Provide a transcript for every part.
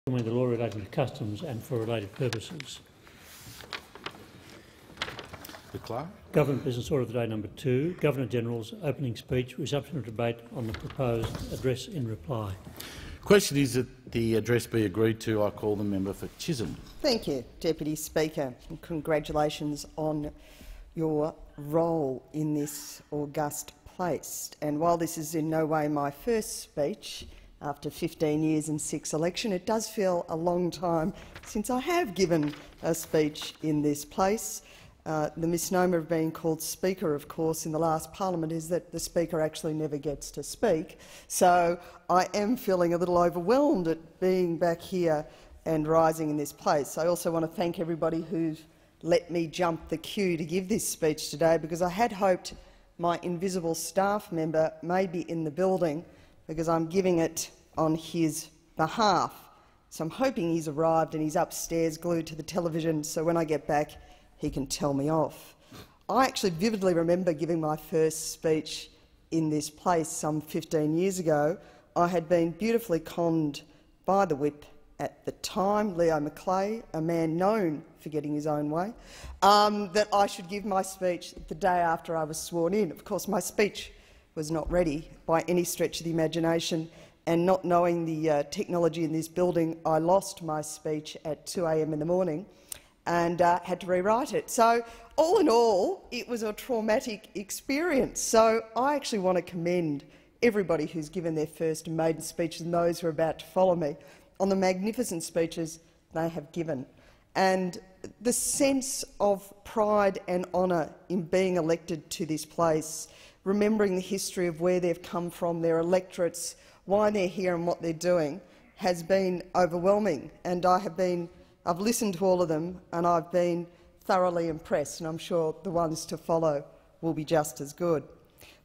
the law relating to customs and for related purposes. The Clerk. Government Business Order of the Day number 2, Governor-General's opening speech, resumption of debate on the proposed address in reply. Question is that the address be agreed to. I call the member for Chisholm. Thank you, Deputy Speaker, and congratulations on your role in this august place. And while this is in no way my first speech after 15 years and 6 elections, it does feel a long time since I have given a speech in this place. The misnomer of being called Speaker, of course, in the last parliament is that the Speaker actually never gets to speak. So I am feeling a little overwhelmed at being back here and rising in this place. I also want to thank everybody who's let me jump the queue to give this speech today, because I had hoped my invisible staff member may be in the building, because I'm giving it on his behalf. So I'm hoping he's arrived and he's upstairs glued to the television, so when I get back he can tell me off. I actually vividly remember giving my first speech in this place some 15 years ago. I had been beautifully conned by the whip at the time, Leo Macleay, a man known for getting his own way, that I should give my speech the day after I was sworn in. Of course, my speech was not ready by any stretch of the imagination, and not knowing the technology in this building, I lost my speech at 2 a.m. in the morning and had to rewrite it. So, all in all, it was a traumatic experience. So I actually want to commend everybody who's given their first and maiden speeches and those who are about to follow me on the magnificent speeches they have given, and the sense of pride and honour in being elected to this place, remembering the history of where they've come from, their electorates, why they're here and what they're doing, has been overwhelming. And I've listened to all of them and I've been thoroughly impressed, and I'm sure the ones to follow will be just as good.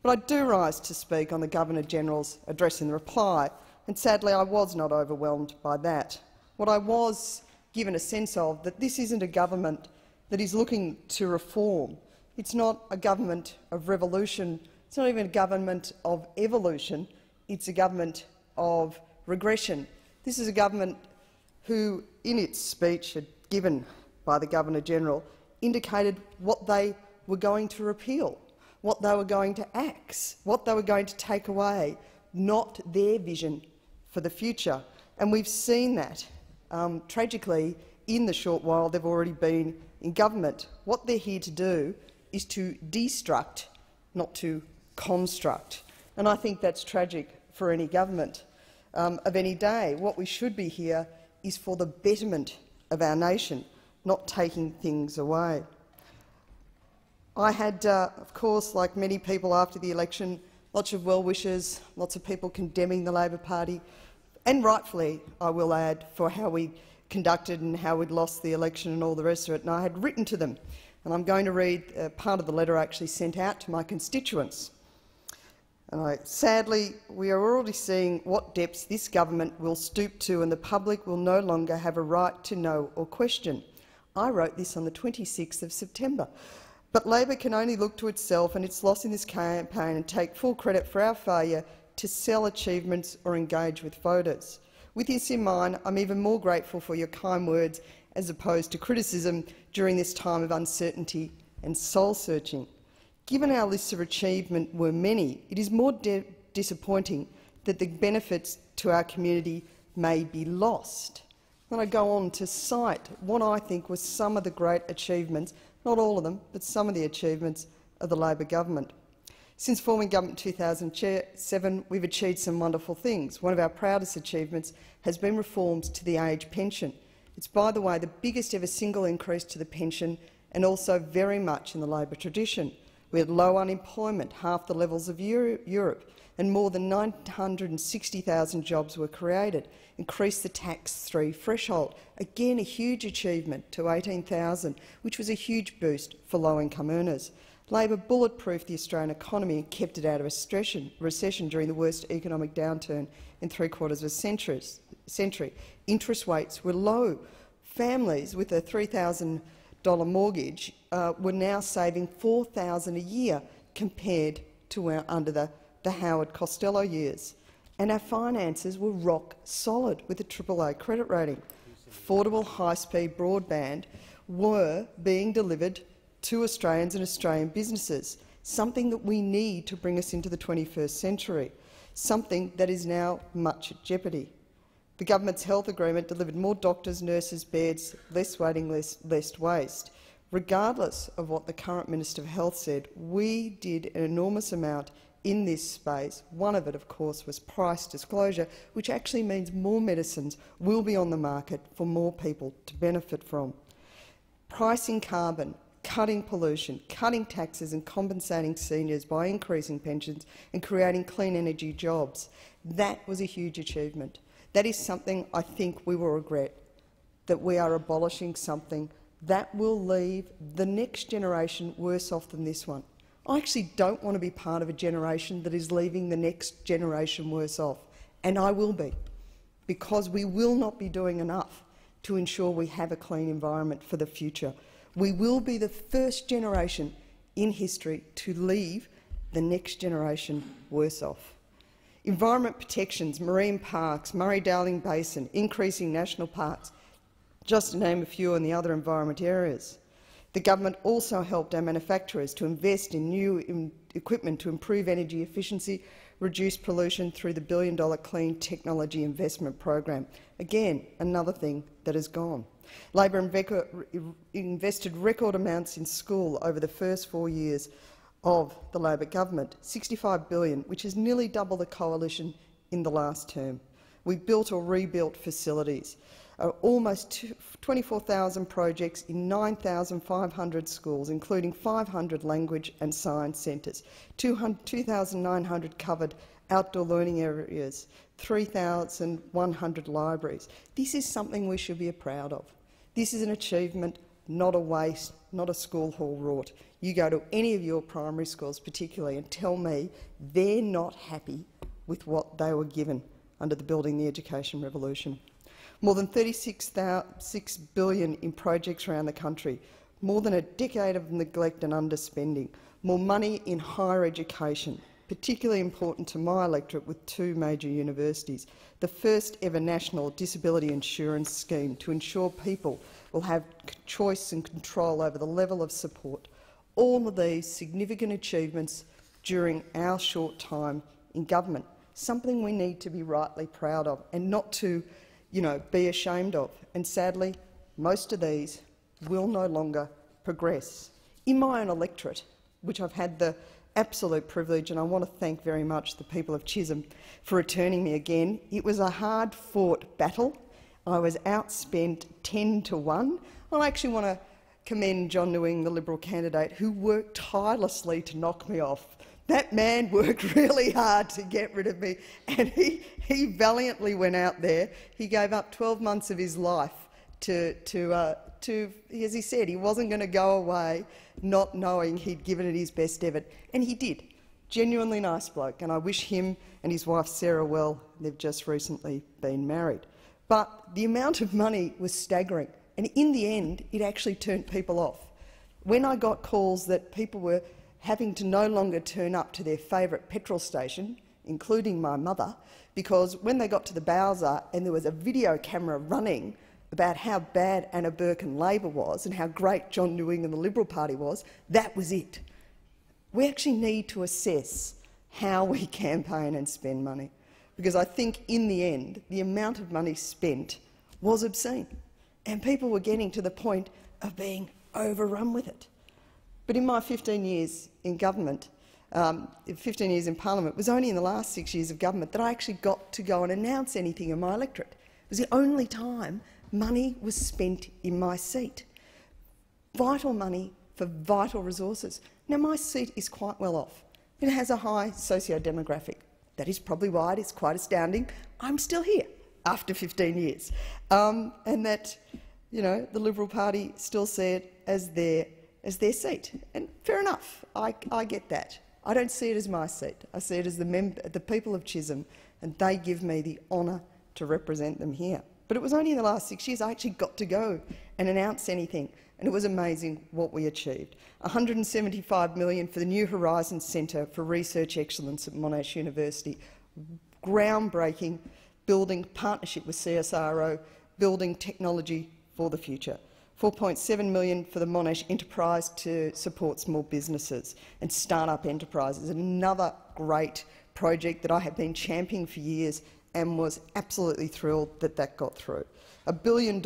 But I do rise to speak on the Governor-General's address in reply, and sadly I was not overwhelmed by that. What I was given a sense of, that this isn't a government that is looking to reform. It's not a government of revolution. It's not even a government of evolution. It's a government of regression. This is a government who, in its speech given by the Governor-General, indicated what they were going to repeal, what they were going to axe, what they were going to take away, not their vision for the future. And we've seen that, tragically, in the short while they've already been in government. What they're here to do is to destruct, not to construct. And I think that's tragic for any government of any day. What we should be here is for the betterment of our nation, not taking things away. I had, of course, like many people after the election, lots of well-wishers, lots of people condemning the Labor Party, and rightfully, I will add, for how we conducted and how we'd lost the election and all the rest of it. And I had written to them, and I'm going to read part of the letter I actually sent out to my constituents. Sadly, we are already seeing what depths this government will stoop to, and the public will no longer have a right to know or question. I wrote this on the 26th of September. But Labor can only look to itself and its loss in this campaign and take full credit for our failure to sell achievements or engage with voters. With this in mind, I'm even more grateful for your kind words as opposed to criticism during this time of uncertainty and soul-searching. Given our lists of achievement were many, it is more disappointing that the benefits to our community may be lost. Then I go on to cite what I think were some of the great achievements, not all of them, but some of the achievements of the Labor government. Since forming government in 2007, we've achieved some wonderful things. One of our proudest achievements has been reforms to the age pension. It's, by the way, the biggest ever single increase to the pension, and also very much in the Labor tradition. We had low unemployment, half the levels of Europe, and more than 960,000 jobs were created. Increased the tax-free threshold, again a huge achievement, to 18,000, which was a huge boost for low-income earners. Labor bulletproofed the Australian economy and kept it out of a recession during the worst economic downturn in 3/4 of a century. Interest rates were low. Families with a $3,000 mortgage were now saving $4,000 a year compared to under the Howard Costello years. and our finances were rock solid with a AAA credit rating. Affordable high-speed broadband were being delivered to Australians and Australian businesses, something that we need to bring us into the 21st century, something that is now much at jeopardy. The government's health agreement delivered more doctors, nurses, beds, less waiting, less waste. Regardless of what the current Minister of Health said, we did an enormous amount in this space. One of it, of course, was price disclosure, which actually means more medicines will be on the market for more people to benefit from. Pricing carbon, cutting pollution, cutting taxes and compensating seniors by increasing pensions and creating clean energy jobs. That was a huge achievement. That is something I think we will regret, that we are abolishing something that will leave the next generation worse off than this one. I actually don't want to be part of a generation that is leaving the next generation worse off, and I will be, because we will not be doing enough to ensure we have a clean environment for the future. We will be the first generation in history to leave the next generation worse off. Environment protections, marine parks, Murray-Darling Basin, increasing national parks, just to name a few in the other environment areas. The government also helped our manufacturers to invest in new equipment to improve energy efficiency, reduce pollution through the $1 billion Clean Technology Investment Program. Again, another thing that has gone. Labor invested record amounts in school over the first 4 years of the Labor government, $65 billion, which is nearly double the coalition in the last term. We built or rebuilt facilities. Almost 24,000 projects in 9,500 schools, including 500 language and science centres, 2,900 covered outdoor learning areas, 3,100 libraries. This is something we should be proud of. This is an achievement, not a waste, not a school hall rort. You go to any of your primary schools particularly and tell me they're not happy with what they were given under the Building the Education Revolution. More than $36 billion in projects around the country, more than a decade of neglect and underspending, more money in higher education, particularly important to my electorate with 2 major universities, the first ever national disability insurance scheme to ensure people will have choice and control over the level of support. All of these significant achievements during our short time in government, something we need to be rightly proud of and not to be ashamed of. And sadly, most of these will no longer progress. In my own electorate, which I've had the absolute privilege, and I want to thank very much the people of Chisholm for returning me again, it was a hard-fought battle. I was outspent 10 to 1. I actually want to commend John Newing, the Liberal candidate, who worked tirelessly to knock me off. That man worked really hard to get rid of me, and he valiantly went out there. He gave up 12 months of his life to as he said, he wasn't going to go away not knowing he'd given it his best effort, and he did. Genuinely nice bloke, and I wish him and his wife Sarah well. They've just recently been married. But the amount of money was staggering, and in the end, it actually turned people off. When I got calls that people were having to no longer turn up to their favourite petrol station, including my mother, because when they got to the Bowser and there was a video camera running about how bad Anna Burke and Labor was and how great John Newing and the Liberal Party was, that was it. We actually need to assess how we campaign and spend money, because I think in the end the amount of money spent was obscene and people were getting to the point of being overrun with it. But in my 15 years in government, 15 years in Parliament, it was only in the last 6 years of government that I actually got to go and announce anything in my electorate. It was the only time money was spent in my seat. Vital money for vital resources. Now, my seat is quite well off. It has a high socio-demographic. That is probably why it is quite astounding I'm still here after 15 years. And that, the Liberal Party still see it as their seat. And fair enough, I get that. I don't see it as my seat. I see it as the people of Chisholm, and they give me the honour to represent them here. But it was only in the last 6 years I actually got to go and announce anything, and it was amazing what we achieved. $175 million for the New Horizons Centre for Research Excellence at Monash University. groundbreaking building partnership with CSIRO, building technology for the future. $4.7 million for the Monash Enterprise to support small businesses and start-up enterprises. Another great project that I have been championing for years and was absolutely thrilled that that got through. $1 billion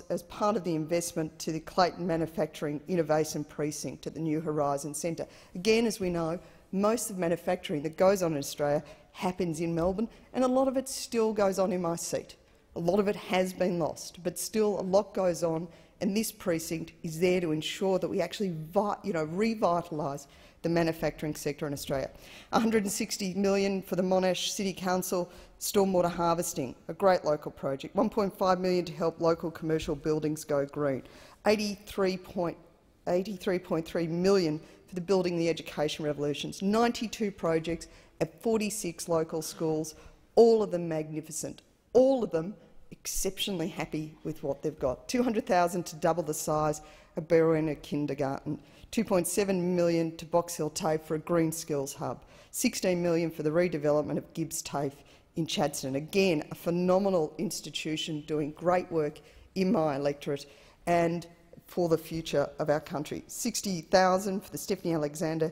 as part of the investment to the Clayton Manufacturing Innovation Precinct at the New Horizons Centre. Again, as we know, most of manufacturing that goes on in Australia happens in Melbourne, and a lot of it still goes on in my seat. A lot of it has been lost, but still a lot goes on, and this precinct is there to ensure that we actually revitalise the manufacturing sector in Australia. $160 million for the Monash City Council stormwater harvesting, a great local project. $1.5 million to help local commercial buildings go green. $83.3 million for the Building the Education Revolutions. 92 projects at 46 local schools, all of them magnificent, all of them exceptionally happy with what they've got. $200,000 to double the size of Berwina Kindergarten. $2.7 million to Box Hill TAFE for a green skills hub. $16 million for the redevelopment of Gibbs TAFE in Chadstone. Again, a phenomenal institution doing great work in my electorate and for the future of our country. $60,000 for the Stephanie Alexander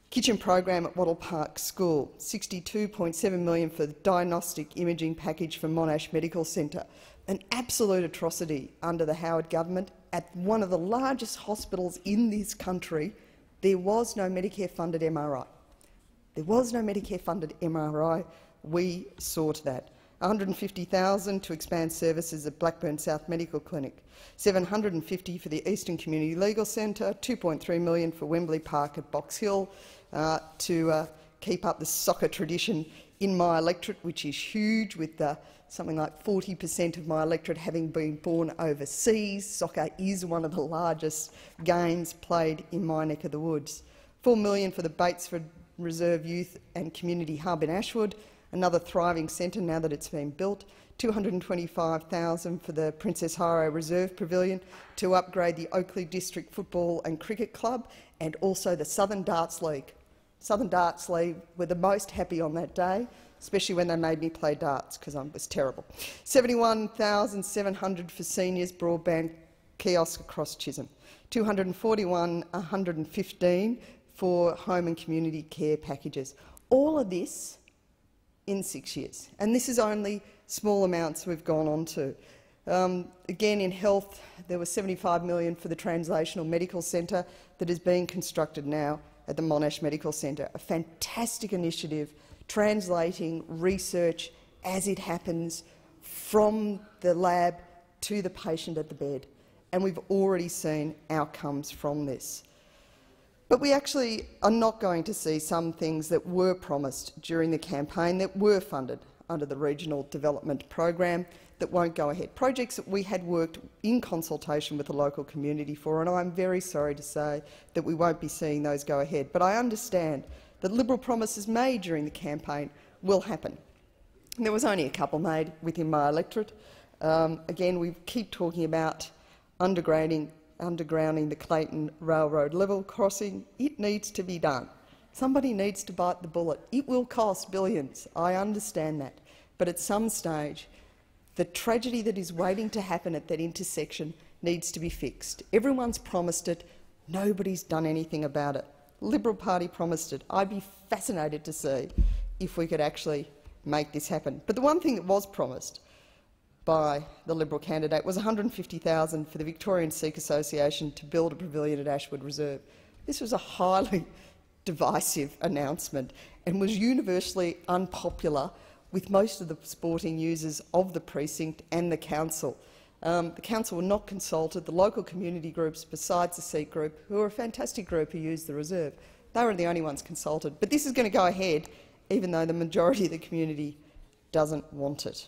Kitchen Program at Wattle Park School. $62.7 million for the diagnostic imaging package for Monash Medical Centre. An absolute atrocity under the Howard government. At one of the largest hospitals in this country, there was no Medicare-funded MRI. There was no Medicare-funded MRI. We saw to that. $150,000 to expand services at Blackburn South Medical Clinic. $750,000 for the Eastern Community Legal Centre. $2.3 million for Wembley Park at Box Hill to keep up the soccer tradition in my electorate, which is huge, with something like 40% of my electorate having been born overseas. Soccer is one of the largest games played in my neck of the woods. $4 million for the Batesford Reserve Youth and Community Hub in Ashwood, another thriving centre now that it's been built. $225,000 for the Princess Hiro Reserve Pavilion to upgrade the Oakley District Football and Cricket Club, and also the Southern Darts League. Southern Darts League were the most happy on that day, especially when they made me play darts, because I was terrible. $71,700 for seniors broadband kiosk across Chisholm. $241,115 for home and community care packages. All of this in 6 years, and this is only small amounts we've gone on to. Again, in health, there was $75 million for the Translational Medical Centre that is being constructed now at the Monash Medical Centre. A fantastic initiative, translating research as it happens from the lab to the patient at the bed. And we've already seen outcomes from this. But we actually are not going to see some things that were promised during the campaign that were funded under the Regional Development Program that won't go ahead. Projects that we had worked in consultation with the local community for, and I'm very sorry to say that we won't be seeing those go ahead. But I understand that Liberal promises made during the campaign will happen. And there was only a couple made within my electorate. Again, we keep talking about undergrounding the Clayton Railroad level crossing. It needs to be done. Somebody needs to bite the bullet. It will cost billions, I understand that. But at some stage, the tragedy that is waiting to happen at that intersection needs to be fixed. Everyone's promised it. Nobody's done anything about it. The Liberal Party promised it. I'd be fascinated to see if we could actually make this happen. But the one thing that was promised by the Liberal candidate was $150,000 for the Victorian Sikh Association to build a pavilion at Ashwood Reserve. This was a highly divisive announcement and was universally unpopular with most of the sporting users of the precinct and the council. The council were not consulted. The local community groups, besides the Sikh group, who are a fantastic group who use the reserve, they were the only ones consulted. But this is going to go ahead, even though the majority of the community doesn't want it.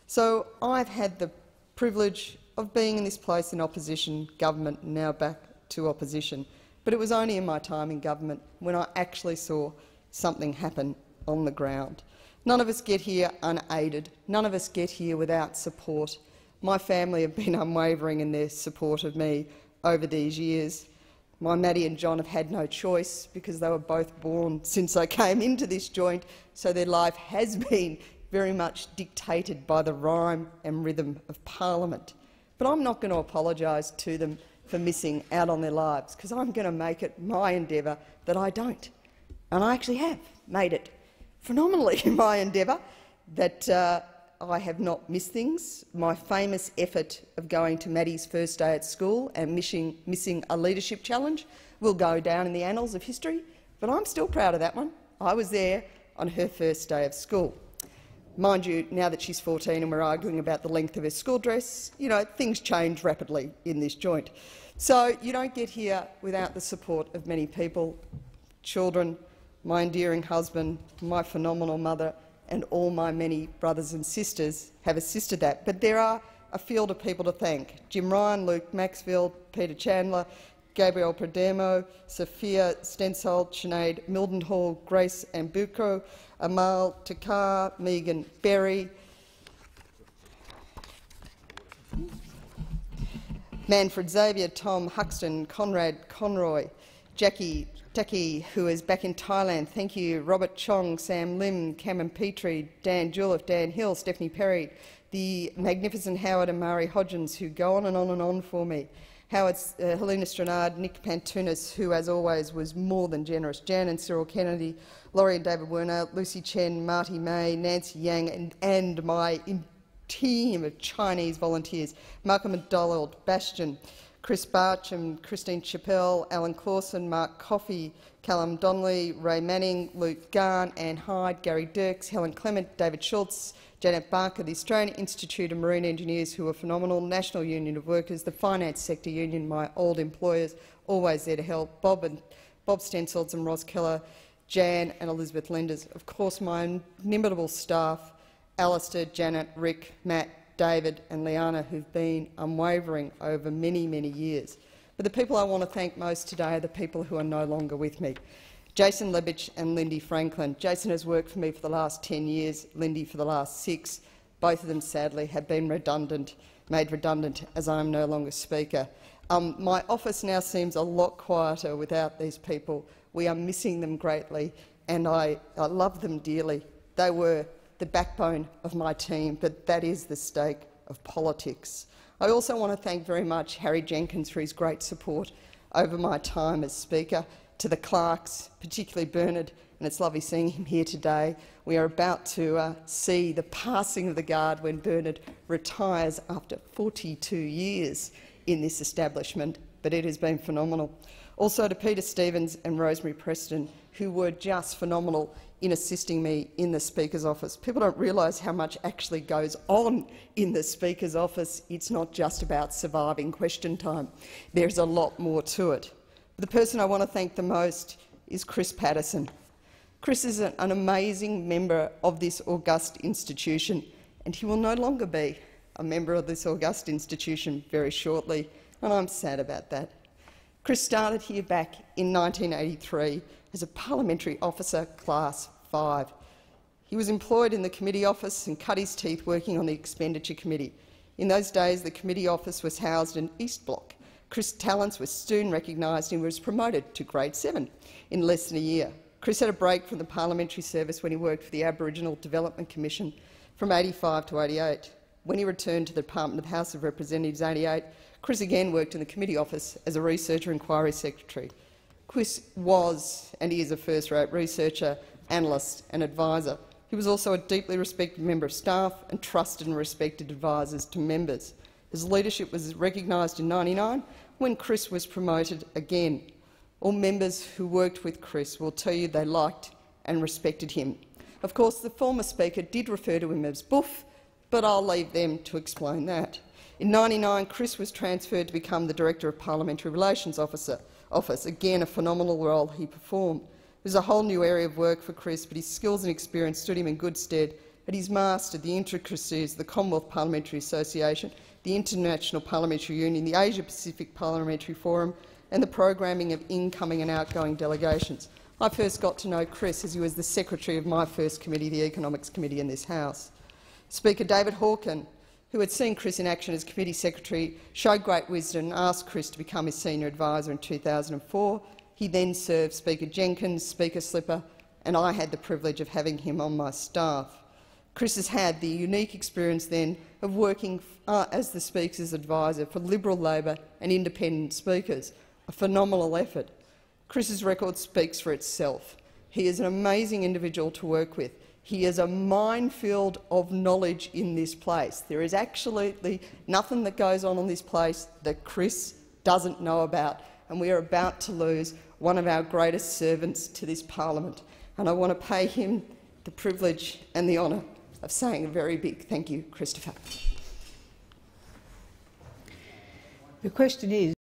So I've had the privilege of being in this place in opposition government, now back to opposition. But it was only in my time in government when I actually saw something happen on the ground. None of us get here unaided. None of us get here without support. My family have been unwavering in their support of me over these years. My Maddie and John have had no choice because they were both born since I came into this joint, so their life has been very much dictated by the rhyme and rhythm of Parliament. But I'm not going to apologise to them for missing out on their lives, because I'm going to make it my endeavour that I don't. And I actually have made it phenomenally my endeavour that I have not missed things. My famous effort of going to Maddie's first day at school and missing a leadership challenge will go down in the annals of history, but I'm still proud of that one. I was there on her first day of school. Mind you, now that she's 14 and we're arguing about the length of her school dress, you know, things change rapidly in this joint. So you don't get here without the support of many people, children, my endearing husband, my phenomenal mother, and all my many brothers and sisters have assisted that. But there are a field of people to thank: Jim Ryan, Luke Maxfield, Peter Chandler, Gabriel Perdemo, Sophia Stensold, Sinead Mildenhall, Grace Ambuco, Amal Takar, Megan Berry, Manfred Xavier, Tom Huxton, Conrad Conroy, Jackie Taki, who is back in Thailand, thank you, Robert Chong, Sam Lim, Cameron Petrie, Dan Jouliffe, Dan Hill, Stephanie Perry, the magnificent Howard and Mari Hodgins, who go on and on and on for me, Howard, Helena Stranard, Nick Pantunis, who as always was more than generous, Jan and Cyril Kennedy, Laurie and David Werner, Lucy Chen, Marty May, Nancy Yang, and my team of Chinese volunteers, Malcolm McDonald, Bastion, Chris Barcham, Christine Chappell, Alan Clausen, Mark Coffey, Callum Donnelly, Ray Manning, Luke Garn, Anne Hyde, Gary Dirks, Helen Clement, David Schultz, Janet Barker, the Australian Institute of Marine Engineers, who are phenomenal, National Union of Workers, the Finance Sector Union, my old employers, always there to help, Bob Stensolds and Ross Keller, Jan and Elizabeth Lenders, of course my inimitable staff, Alistair, Janet, Rick, Matt, David and Liana, who've been unwavering over many, many years. But the people I want to thank most today are the people who are no longer with me. Jason Lebich and Lindy Franklin. Jason has worked for me for the last 10 years, Lindy for the last 6. Both of them, sadly, have been made redundant as I am no longer Speaker. My office now seems a lot quieter without these people. We are missing them greatly, and I love them dearly. They were the backbone of my team, but that is the stake of politics. I also want to thank very much Harry Jenkins for his great support over my time as Speaker, to the clerks, particularly Bernard, and it's lovely seeing him here today. We are about to see the passing of the guard when Bernard retires after 42 years in this establishment, but it has been phenomenal. Also to Peter Stevens and Rosemary Preston, who were just phenomenal in assisting me in the Speaker's office. People don't realise how much actually goes on in the Speaker's office. It's not just about surviving question time. There's a lot more to it. The person I want to thank the most is Chris Patterson. Chris is an amazing member of this august institution, and he will no longer be a member of this august institution very shortly, and I'm sad about that. Chris started here back in 1983 as a parliamentary officer, Class 5. He was employed in the committee office and cut his teeth working on the expenditure committee. In those days, the committee office was housed in East Block. Chris' talents were soon recognised and was promoted to Grade 7 in less than a year. Chris had a break from the parliamentary service when he worked for the Aboriginal Development Commission from 85 to 88. When he returned to the Department of the House of Representatives in 88, Chris again worked in the committee office as a researcher inquiry secretary. Chris was, and he is, a first-rate researcher, analyst and advisor. He was also a deeply respected member of staff and trusted and respected advisors to members. His leadership was recognised in 1999 when Chris was promoted again. All members who worked with Chris will tell you they liked and respected him. Of course, the former Speaker did refer to him as Boof, but I'll leave them to explain that. In 1999, Chris was transferred to become the Director of Parliamentary Relations Office, again a phenomenal role he performed. It was a whole new area of work for Chris, but his skills and experience stood him in good stead, and he's mastered the intricacies of the Commonwealth Parliamentary Association, the International Parliamentary Union, the Asia-Pacific Parliamentary Forum, and the programming of incoming and outgoing delegations. I first got to know Chris as he was the secretary of my first committee, the Economics Committee in this House. Speaker David Hawken, who had seen Chris in action as committee secretary, showed great wisdom and asked Chris to become his senior advisor in 2004. He then served Speaker Jenkins, Speaker Slipper, and I had the privilege of having him on my staff. Chris has had the unique experience then of working as the Speaker's advisor for Liberal, Labor and independent speakers, a phenomenal effort. Chris's record speaks for itself. He is an amazing individual to work with. He is a minefield of knowledge in this place. There is absolutely nothing that goes on in this place that Chris doesn't know about, and we are about to lose one of our greatest servants to this parliament. And I want to pay him the privilege and the honour of saying a very big thank you, Christopher. The question is,